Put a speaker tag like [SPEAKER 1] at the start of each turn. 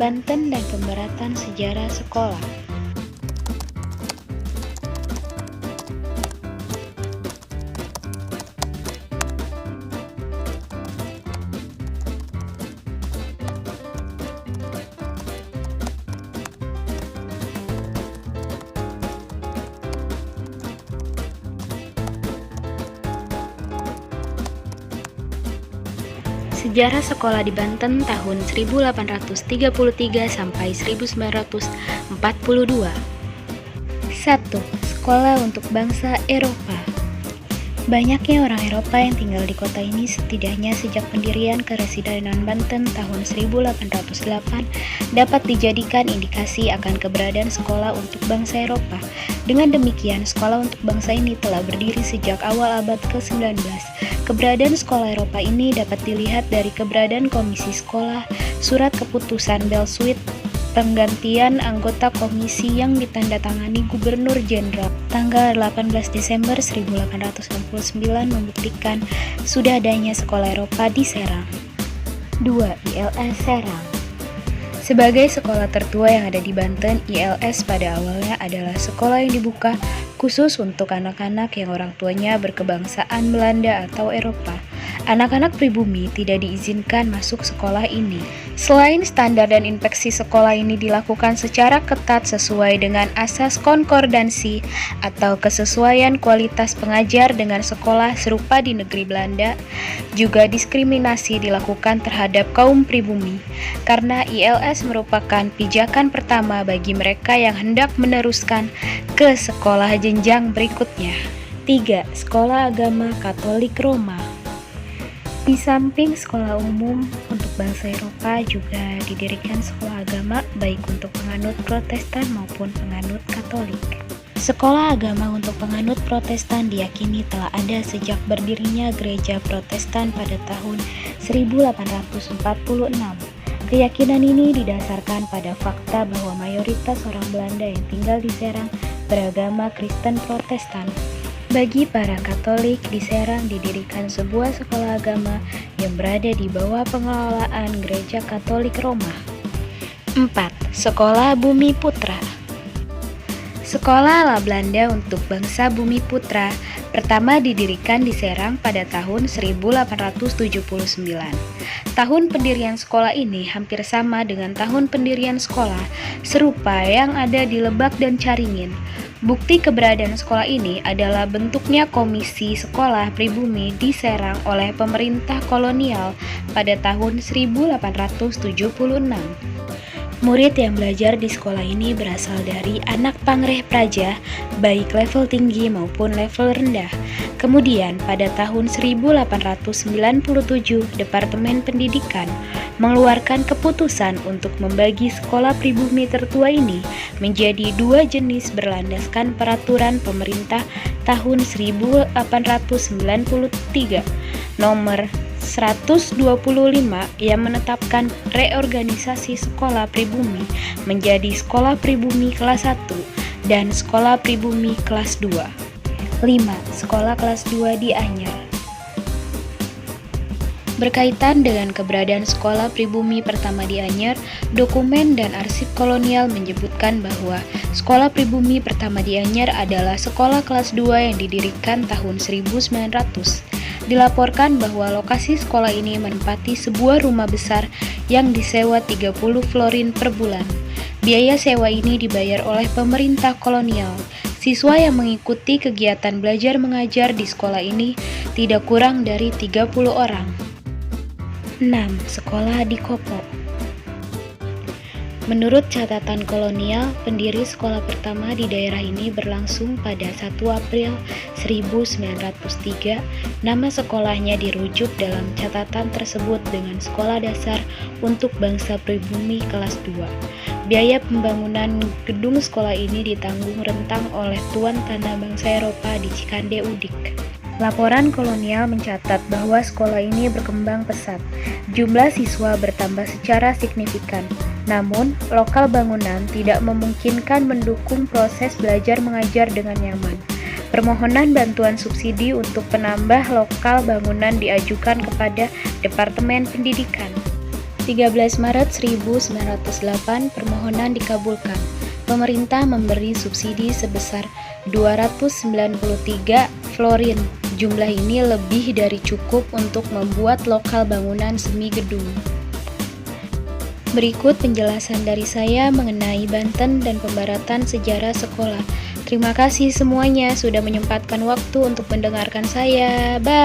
[SPEAKER 1] Banten dan pemberatan sejarah sekolah. Sejarah sekolah di Banten tahun 1833 sampai 1942. 1. Sekolah untuk bangsa Eropa. Banyaknya orang Eropa yang tinggal di kota ini setidaknya sejak pendirian Kepresidenan Banten tahun 1808 dapat dijadikan indikasi akan keberadaan sekolah untuk bangsa Eropa. Dengan demikian, sekolah untuk bangsa ini telah berdiri sejak awal abad ke-19. Keberadaan sekolah Eropa ini dapat dilihat dari keberadaan komisi sekolah, surat keputusan Belsuit, penggantian anggota komisi yang ditandatangani Gubernur Jenderal tanggal 18 Desember 1869 membuktikan sudah adanya sekolah Eropa di Serang. 2. ILS Serang. Sebagai sekolah tertua yang ada di Banten, ILS pada awalnya adalah sekolah yang dibuka khusus untuk anak-anak yang orang tuanya berkebangsaan Belanda atau Eropa. Anak-anak pribumi tidak diizinkan masuk sekolah ini. Selain standar dan inspeksi sekolah ini dilakukan secara ketat sesuai dengan asas konkordansi atau kesesuaian kualitas pengajar dengan sekolah serupa di negeri Belanda, juga diskriminasi dilakukan terhadap kaum pribumi, karena ILS merupakan pijakan pertama bagi mereka yang hendak meneruskan ke sekolah jenjang berikutnya. 3. Sekolah Agama Katolik Roma. Di samping sekolah umum untuk bangsa Eropa juga didirikan sekolah agama baik untuk penganut Protestan maupun penganut Katolik. Sekolah agama untuk penganut Protestan diyakini telah ada sejak berdirinya gereja Protestan pada tahun 1846. Keyakinan ini didasarkan pada fakta bahwa mayoritas orang Belanda yang tinggal di Serang beragama Kristen Protestan. Bagi para Katolik, di Serang didirikan sebuah sekolah agama yang berada di bawah pengelolaan Gereja Katolik Roma. 4. Sekolah Bumi Putra. Sekolah ala Belanda untuk bangsa Bumi Putra pertama didirikan di Serang pada tahun 1879. Tahun pendirian sekolah ini hampir sama dengan tahun pendirian sekolah serupa yang ada di Lebak dan Caringin. Bukti keberadaan sekolah ini adalah bentuknya komisi sekolah pribumi di Serang oleh pemerintah kolonial pada tahun 1876. Murid yang belajar di sekolah ini berasal dari anak pangreh praja, baik level tinggi maupun level rendah. Kemudian pada tahun 1897, Departemen Pendidikan mengeluarkan keputusan untuk membagi sekolah pribumi tertua ini menjadi dua jenis berlandaskan peraturan pemerintah tahun 1893 nomor 125 yang menetapkan reorganisasi sekolah pribumi menjadi sekolah pribumi kelas 1 dan sekolah pribumi kelas 2. 5. Sekolah kelas 2 di Anyer. Berkaitan dengan keberadaan sekolah pribumi pertama di Anyer, dokumen dan arsip kolonial menyebutkan bahwa sekolah pribumi pertama di Anyer adalah sekolah kelas 2 yang didirikan tahun 1900. Dilaporkan bahwa lokasi sekolah ini menempati sebuah rumah besar yang disewa 30 florin per bulan. Biaya sewa ini dibayar oleh pemerintah kolonial. Siswa yang mengikuti kegiatan belajar mengajar di sekolah ini tidak kurang dari 30 orang. 6. Sekolah di Kopo. Menurut catatan kolonial, pendiri sekolah pertama di daerah ini berlangsung pada 1 April 1903. Nama sekolahnya dirujuk dalam catatan tersebut dengan Sekolah Dasar untuk Bangsa Pribumi kelas 2. Biaya pembangunan gedung sekolah ini ditanggung rentang oleh tuan tanah bangsa Eropa di Cikande Udik. Laporan kolonial mencatat bahwa sekolah ini berkembang pesat. Jumlah siswa bertambah secara signifikan. Namun, lokal bangunan tidak memungkinkan mendukung proses belajar mengajar dengan nyaman. Permohonan bantuan subsidi untuk penambah lokal bangunan diajukan kepada Departemen Pendidikan. 13 Maret 1908 permohonan dikabulkan. Pemerintah memberi subsidi sebesar 293 florin. Jumlah ini lebih dari cukup untuk membuat lokal bangunan semi gedung. Berikut penjelasan dari saya mengenai Banten dan pembaratan sejarah sekolah. Terima kasih semuanya sudah menyempatkan waktu untuk mendengarkan saya. Bye.